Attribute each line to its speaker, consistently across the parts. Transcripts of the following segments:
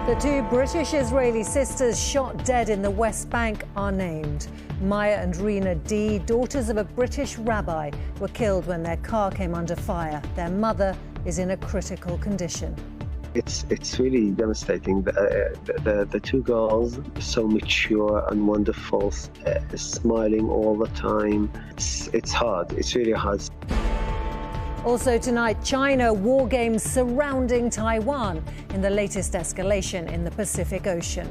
Speaker 1: The two British-Israeli sisters shot dead in the West Bank are named. Maya and Rena D., daughters of a British rabbi, were killed when their car came under fire. Their mother is in a critical condition.
Speaker 2: It's really devastating. The two girls, so mature and wonderful, smiling all the time. It's hard. It's really hard.
Speaker 1: Also tonight, China war games surrounding Taiwan in the latest escalation in the Pacific Ocean.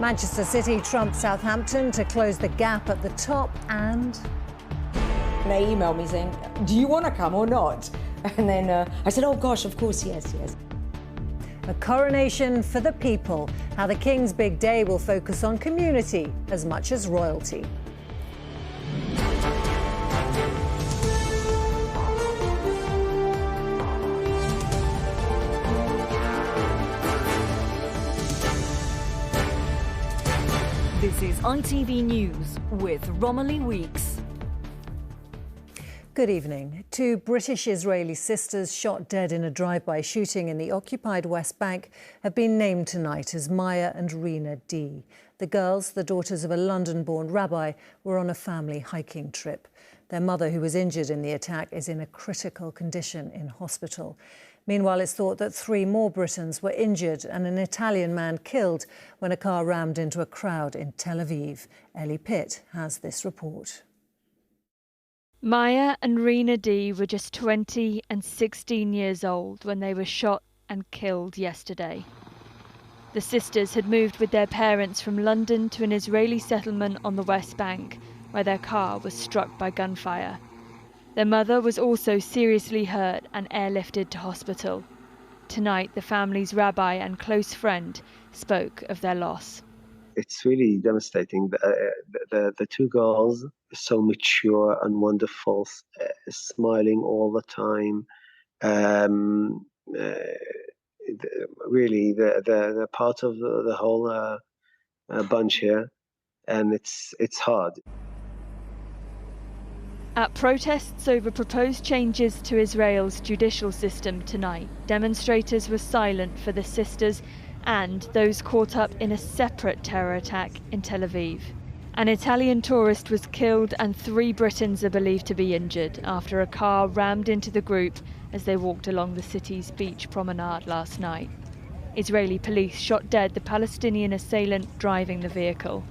Speaker 1: Manchester City trumped Southampton to close the gap at the top, and
Speaker 3: they emailed me saying, "Do you want to come or not?" And then I said, "Oh gosh, of course, yes."
Speaker 1: A coronation for the people. How the King's big day will focus on community as much as royalty.
Speaker 4: This is ITV News with Romilly Weeks.
Speaker 1: Good evening. Two British-Israeli sisters shot dead in a drive-by shooting in the occupied West Bank have been named tonight as Maya and Rena D. The girls, the daughters of a London-born rabbi, were on a family hiking trip. Their mother, who was injured in the attack, is in a critical condition in hospital. Meanwhile, it's thought that 3 more Britons were injured and an Italian man killed when a car rammed into a crowd in Tel Aviv. Ellie Pitt has this report.
Speaker 5: Maya and Rena D. were just 20 and 16 years old when they were shot and killed yesterday. The sisters had moved with their parents from London to an Israeli settlement on the West Bank, where their car was struck by gunfire. Their mother was also seriously hurt and airlifted to hospital. Tonight, the family's rabbi and close friend spoke of their loss.
Speaker 2: It's really devastating. The two girls, so mature and wonderful, smiling all the time. Really, they're part of the whole bunch here, and it's hard.
Speaker 5: At protests over proposed changes to Israel's judicial system tonight, demonstrators were silent for the sisters and those caught up in a separate terror attack in Tel Aviv. An Italian tourist was killed and 3 Britons are believed to be injured after a car rammed into the group as they walked along the city's beach promenade last night. Israeli police shot dead the Palestinian assailant driving the vehicle.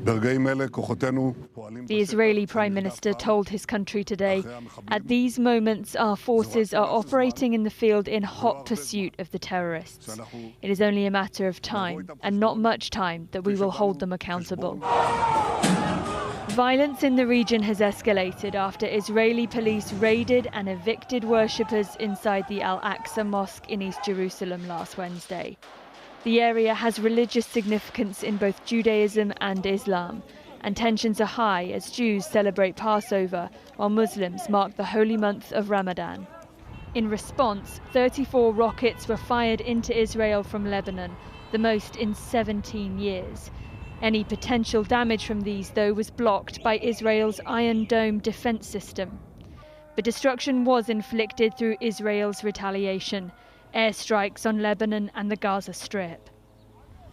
Speaker 5: The Israeli Prime Minister told his country today, "At these moments, our forces are operating in the field in hot pursuit of the terrorists. It is only a matter of time, and not much time, that we will hold them accountable." Violence in the region has escalated after Israeli police raided and evicted worshippers inside the Al-Aqsa Mosque in East Jerusalem last Wednesday. The area has religious significance in both Judaism and Islam, and tensions are high as Jews celebrate Passover while Muslims mark the holy month of Ramadan. In response, 34 rockets were fired into Israel from Lebanon, the most in 17 years. Any potential damage from these, though, was blocked by Israel's Iron Dome defense system. But destruction was inflicted through Israel's retaliation, airstrikes on Lebanon and the Gaza Strip.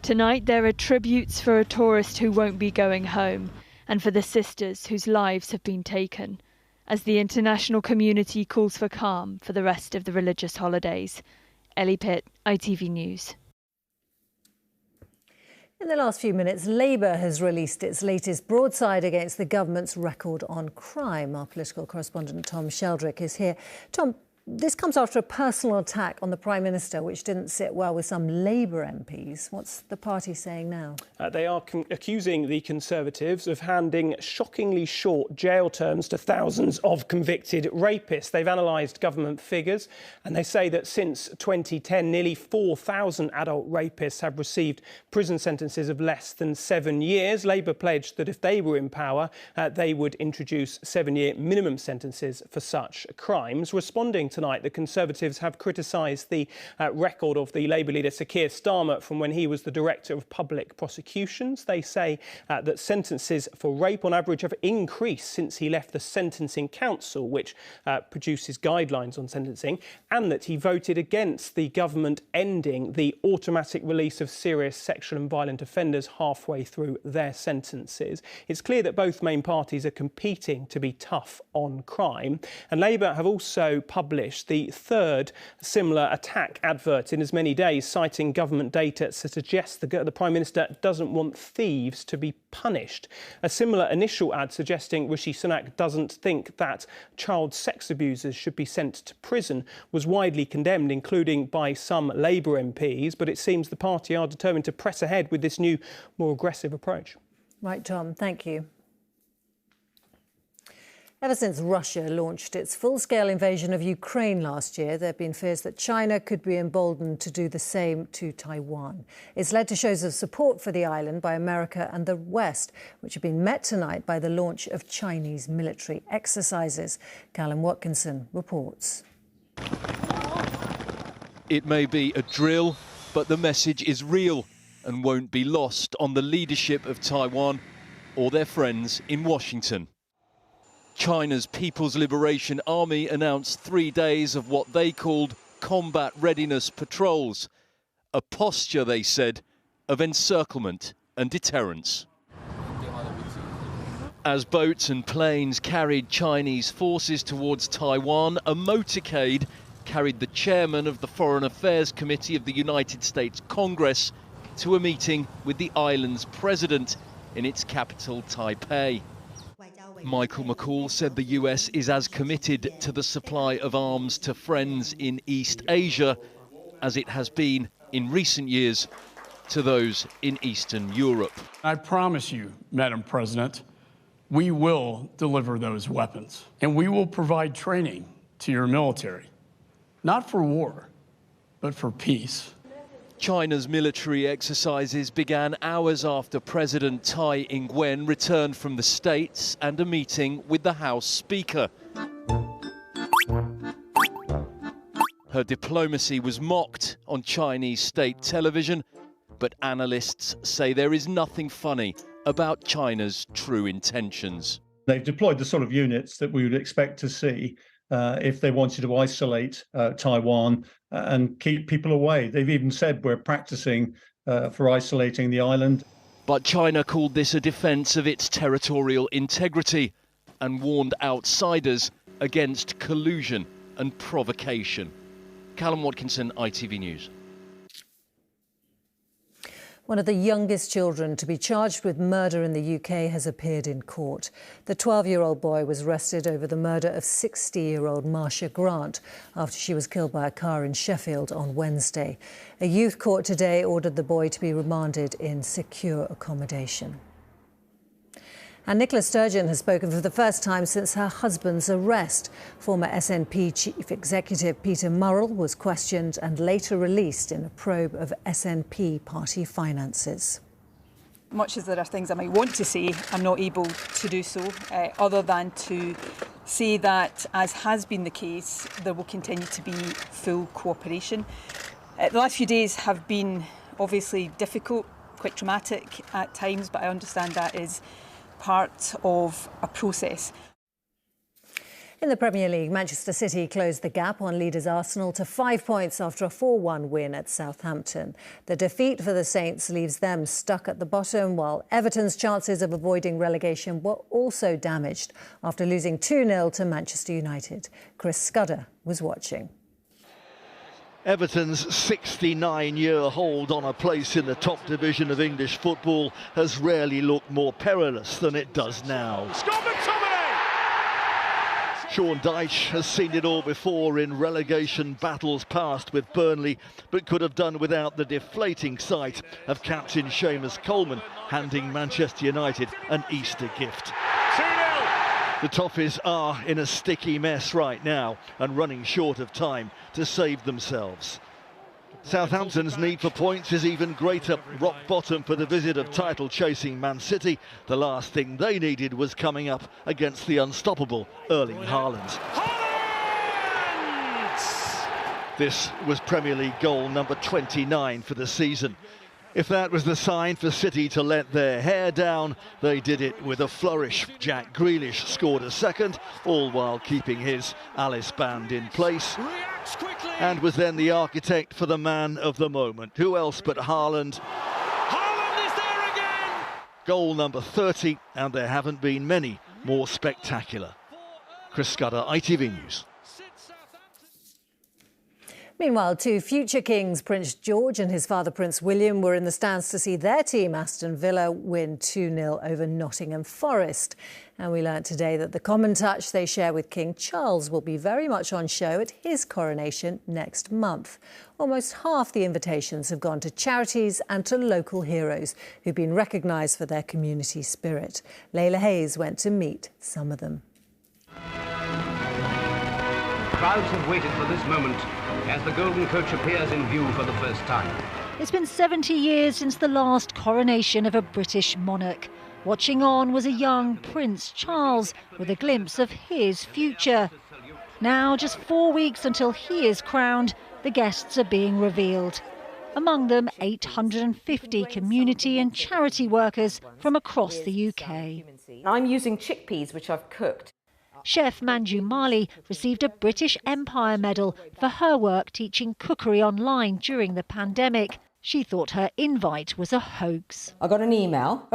Speaker 5: Tonight there are tributes for a tourist who won't be going home, and for the sisters whose lives have been taken, as the international community calls for calm for the rest of the religious holidays. Ellie Pitt, ITV News.
Speaker 1: In the last few minutes, Labour has released its latest broadside against the government's record on crime. Our political correspondent Tom Sheldrick is here. Tom, this comes after a personal attack on the Prime Minister, which didn't sit well with some Labour MPs. What's the party saying now?
Speaker 6: They are accusing the Conservatives of handing shockingly short jail terms to thousands of convicted rapists. They've analysed government figures and they say that since 2010, nearly 4,000 adult rapists have received prison sentences of less than 7 years. Labour pledged that if they were in power, they would introduce 7-year minimum sentences for such crimes. Responding tonight. The Conservatives have criticised the record of the Labour leader Sir Keir Starmer from when he was the Director of Public Prosecutions. They say that sentences for rape on average have increased since he left the Sentencing Council, which produces guidelines on sentencing, and that he voted against the government ending the automatic release of serious sexual and violent offenders halfway through their sentences. It's clear that both main parties are competing to be tough on crime, and Labour have also published the third similar attack advert in as many days, citing government data to suggest the Prime Minister doesn't want thieves to be punished. A similar initial ad suggesting Rishi Sunak doesn't think that child sex abusers should be sent to prison was widely condemned, including by some Labour MPs, but it seems the party are determined to press ahead with this new, more aggressive approach.
Speaker 1: Right, Tom, thank you. Ever since Russia launched its full-scale invasion of Ukraine last year, there have been fears that China could be emboldened to do the same to Taiwan. It's led to shows of support for the island by America and the West, which have been met tonight by the launch of Chinese military exercises. Callum Watkinson reports.
Speaker 7: It may be a drill, but the message is real and won't be lost on the leadership of Taiwan or their friends in Washington. China's People's Liberation Army announced 3 days of what they called combat readiness patrols, a posture, they said, of encirclement and deterrence. As boats and planes carried Chinese forces towards Taiwan, a motorcade carried the chairman of the Foreign Affairs Committee of the United States Congress to a meeting with the island's president in its capital, Taipei. Michael McCall said the US is as committed to the supply of arms to friends in East Asia as it has been in recent years to those in Eastern Europe.
Speaker 8: I promise you, Madam President, we will deliver those weapons, and we will provide training to your military, not for war, but for peace.
Speaker 7: China's military exercises began hours after President Tsai Ing-wen returned from the States and a meeting with the House Speaker. Her diplomacy was mocked on Chinese state television, but analysts say there is nothing funny about China's true intentions.
Speaker 9: They've deployed the sort of units that we would expect to see if they wanted to isolate Taiwan and keep people away. They've even said we're practicing for isolating the island.
Speaker 7: But China called this a defence of its territorial integrity and warned outsiders against collusion and provocation. Callum Watkinson, ITV News.
Speaker 1: One of the youngest children to be charged with murder in the UK has appeared in court. The 12-year-old boy was arrested over the murder of 60-year-old Marcia Grant after she was killed by a car in Sheffield on Wednesday. A youth court today ordered the boy to be remanded in secure accommodation. And Nicola Sturgeon has spoken for the first time since her husband's arrest. Former SNP Chief Executive Peter Murrell was questioned and later released in a probe of SNP party finances.
Speaker 10: Much as there are things I might want to say, I'm not able to do so, other than to say that, as has been the case, there will continue to be full cooperation. The last few days have been obviously difficult, quite traumatic at times, but I understand that is part of a process.
Speaker 1: In the Premier League, Manchester City closed the gap on leaders Arsenal to 5 points after a 4-1 win at Southampton. The defeat for the Saints leaves them stuck at the bottom, while Everton's chances of avoiding relegation were also damaged after losing 2-0 to Manchester United. Chris Scudder was watching.
Speaker 11: Everton's 69-year hold on a place in the top division of English football has rarely looked more perilous than it does now. Sean Dyche has seen it all before in relegation battles past with Burnley, but could have done without the deflating sight of captain Seamus Coleman handing Manchester United an Easter gift. 2-0. The Toffees are in a sticky mess right now and running short of time to save themselves. Southampton's need for points is even greater. Rock bottom for the visit of title-chasing Man City. The last thing they needed was coming up against the unstoppable Erling Haaland. This was Premier League goal number 29 for the season. If that was the sign for City to let their hair down, they did it with a flourish. Jack Grealish scored a second, all while keeping his Alice band in place, and was then the architect for the man of the moment. Who else but Haaland? Haaland is there again! Goal number 30, and there haven't been many more spectacular. Chris Scudder, ITV News.
Speaker 1: Meanwhile, two future kings, Prince George and his father Prince William, were in the stands to see their team, Aston Villa, win 2-0 over Nottingham Forest. And we learnt today that the common touch they share with King Charles will be very much on show at his coronation next month. Almost half the invitations have gone to charities and to local heroes who've been recognised for their community spirit. Layla Hayes went to meet some of them.
Speaker 12: Crowds have waited for this moment as the golden coach appears in view for the first time.
Speaker 13: It's been 70 years since the last coronation of a British monarch. Watching on was a young Prince Charles with a glimpse of his future. Now, just 4 weeks until he is crowned, the guests are being revealed. Among them, 850 community and charity workers from across the UK.
Speaker 3: I'm using chickpeas, which I've cooked.
Speaker 13: Chef Manju Mali received a British Empire Medal for her work teaching cookery online during the pandemic. She thought her invite was a hoax.
Speaker 3: I got an email,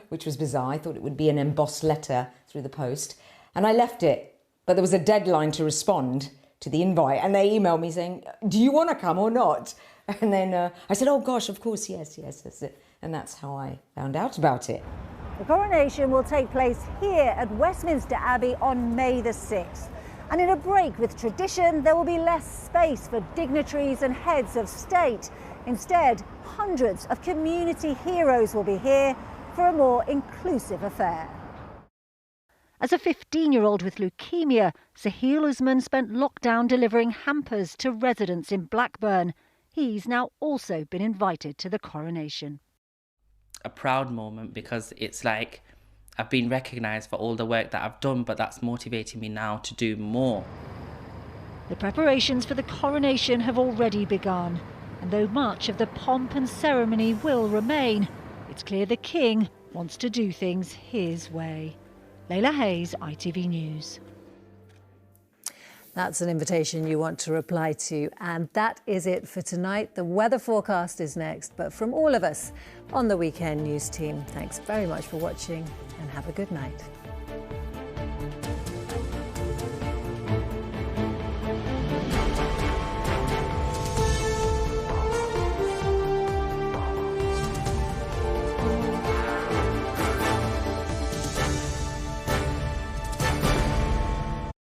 Speaker 3: which was bizarre. I thought it would be an embossed letter through the post, and I left it. But there was a deadline to respond to the invite, and they emailed me saying, "Do you want to come or not?" And then I said, "Oh gosh, of course, yes, that's it." And that's how I found out about it.
Speaker 14: The coronation will take place here at Westminster Abbey on May the 6th. And in a break with tradition, there will be less space for dignitaries and heads of state. Instead, hundreds of community heroes will be here for a more inclusive affair.
Speaker 13: As a 15-year-old with leukemia, Sahil Usman spent lockdown delivering hampers to residents in Blackburn. He's now also been invited to the coronation.
Speaker 15: A proud moment because it's like I've been recognised for all the work that I've done, but that's motivating me now to do more.
Speaker 13: The preparations for the coronation have already begun, and though much of the pomp and ceremony will remain, it's clear the King wants to do things his way. Layla Hayes, ITV News.
Speaker 1: That's an invitation you want to reply to. And that is it for tonight. The weather forecast is next. But from all of us on the Weekend News team, thanks very much for watching and have a good night.